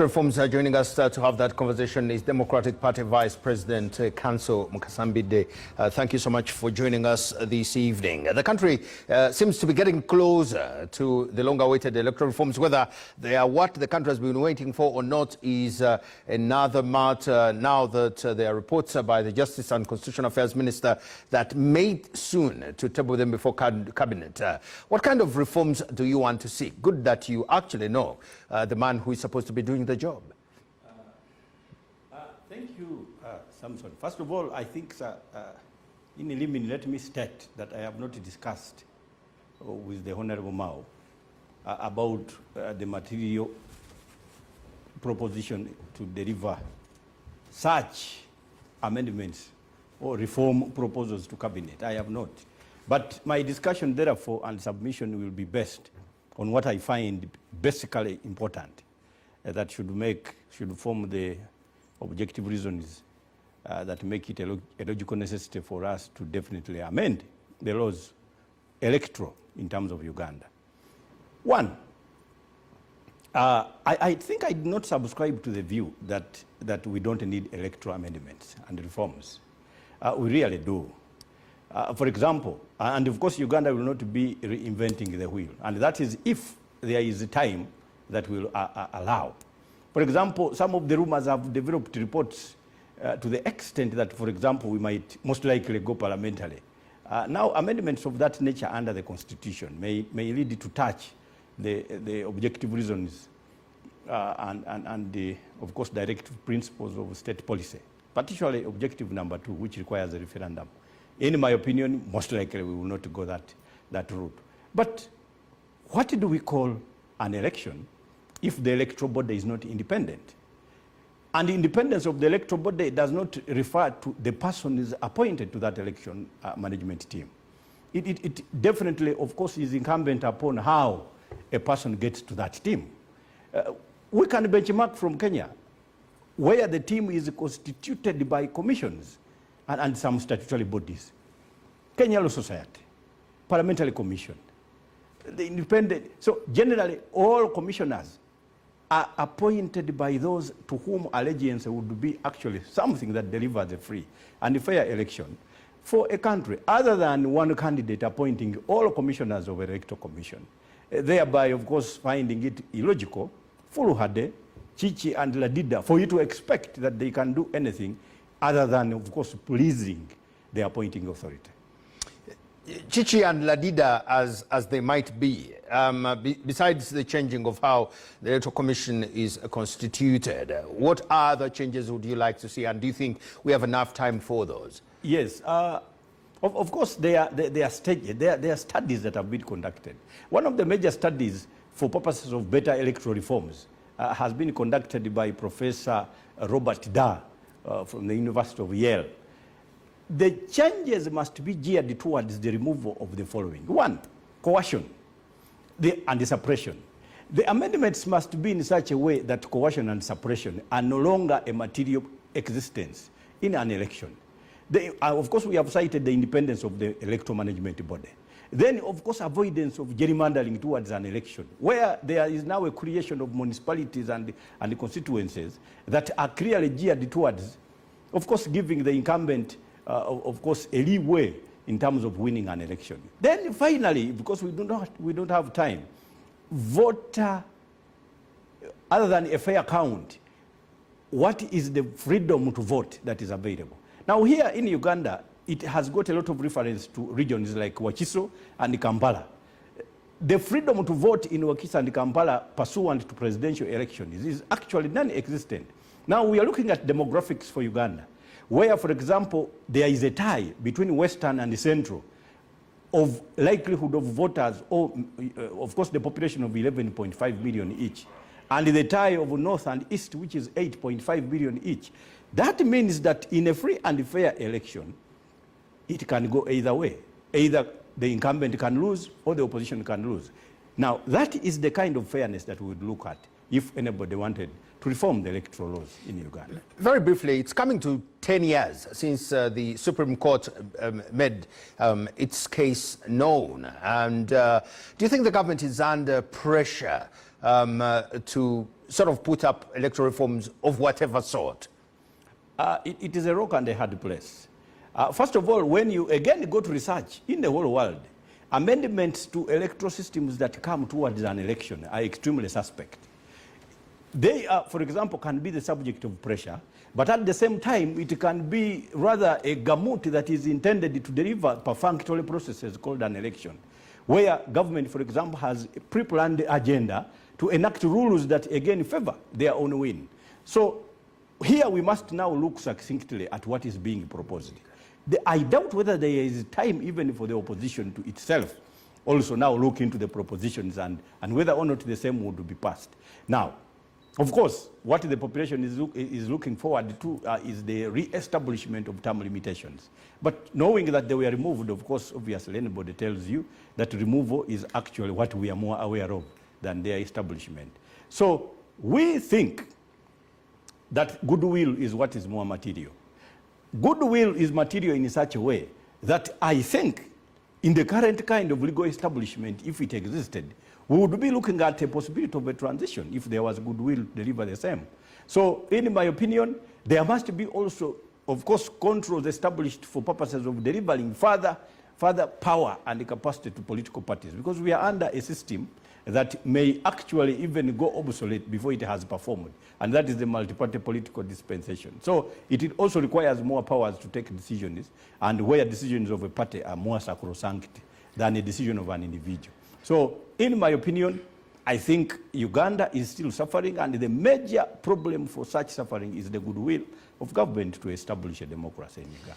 Electoral reforms are joining us to have that conversation is Democratic Party Vice President Council Mukasambide. Thank you so much for joining us this evening. The country seems to be getting closer to the long-awaited electoral reforms. Whether they are what the country has been waiting for or not is another matter. Now that there are reports by the Justice and Constitutional Affairs Minister that may soon to table them before cabinet. What kind of reforms do you want to see? Good that you actually know the man who is supposed to be doing the job. Thank you, Samson. First of all, I think in limine, let me state that I have not discussed with the Honorable Mao about the material proposition to deliver such amendments or reform proposals to cabinet. I have not. But my discussion, therefore, and submission will be based on what I find basically important that should form the objective reasons that make it a logical necessity for us to definitely amend the laws electoral in terms of Uganda. One, I think I do not subscribe to the view that we don't need electoral amendments and reforms. We really do. For example, and of course Uganda will not be reinventing the wheel, and that is if there is a time that will allow. For example, some of the rumors have developed reports to the extent that, for example, we might most likely go parliamentary. Now, amendments of that nature under the Constitution may lead to touch the objective reasons and the, of course, directive principles of state policy, particularly objective number 2, which requires a referendum. In my opinion, most likely we will not go that route. But what do we call an election if the electoral body is not independent? And the independence of the electoral body does not refer to the person who is appointed to that election management team. It definitely, of course, is incumbent upon how a person gets to that team. We can benchmark from Kenya, where the team is constituted by commissions and some statutory bodies. Kenya Law Society, Parliamentary Commission, the independent. So generally, all commissioners are appointed by those to whom allegiance would be actually something that delivers a free and fair election for a country, other than one candidate appointing all commissioners of an electoral commission, thereby, of course, finding it illogical, Fuluhade, Chichi, and Ladida, for you to expect that they can do anything other than, of course, pleasing the appointing authority. Chichi and Ladida, as they might be, besides the changing of how the Electoral Commission is constituted, what other changes would you like to see, and do you think we have enough time for those? Yes, of course, there are studies that have been conducted. One of the major studies for purposes of better electoral reforms has been conducted by Professor Robert Dar from the University of Yale. The changes must be geared towards the removal of the following. One, coercion and suppression. The amendments must be in such a way that coercion and suppression are no longer a material existence in an election. Of course, we have cited the independence of the electoral management body. Then, of course, avoidance of gerrymandering towards an election, where there is now a creation of municipalities and constituencies that are clearly geared towards, of course, giving the incumbent of course, a leeway in terms of winning an election. Then finally, because we don't have time, voter, other than a fair count, what is the freedom to vote that is available? Now here in Uganda, it has got a lot of reference to regions like Wakiso and Kampala. The freedom to vote in Wakiso and Kampala pursuant to presidential elections is actually non-existent. Now we are looking at demographics for Uganda, where, for example, there is a tie between Western and Central of likelihood of voters, or of course the population of 11.5 million each, and the tie of North and East, which is 8.5 million each. That means that in a free and fair election, it can go either way. Either the incumbent can lose or the opposition can lose. Now, that is the kind of fairness that we would look at if anybody wanted to reform the electoral laws in Uganda. Very briefly, it's coming to 10 years since the Supreme Court made its case known. And do you think the government is under pressure to sort of put up electoral reforms of whatever sort? It is a rock and a hard place. First of all, when you again go to research in the whole world, amendments to electoral systems that come towards an election are extremely suspect. They, for example, can be the subject of pressure, but at the same time, it can be rather a gamut that is intended to deliver perfunctory processes called an election, where government, for example, has a pre-planned agenda to enact rules that again favor their own win. So here we must now look succinctly at what is being proposed. I doubt whether there is time even for the opposition to itself also now look into the propositions and whether or not the same would be passed. Now, of course, what the population is looking forward to is the re-establishment of term limitations. But knowing that they were removed, of course, obviously anybody tells you that removal is actually what we are more aware of than their establishment. So we think that goodwill is what is more material. Goodwill is material in such a way that I think in the current kind of legal establishment, if it existed, we would be looking at a possibility of a transition if there was goodwill to deliver the same. So in my opinion, there must be also, of course, controls established for purposes of delivering further power and capacity to political parties, because we are under a system that may actually even go obsolete before it has performed, and that is the multi-party political dispensation. So it also requires more powers to take decisions, and where decisions of a party are more sacrosanct than a decision of an individual. So in my opinion, I think Uganda is still suffering, and the major problem for such suffering is the goodwill of government to establish a democracy in Uganda.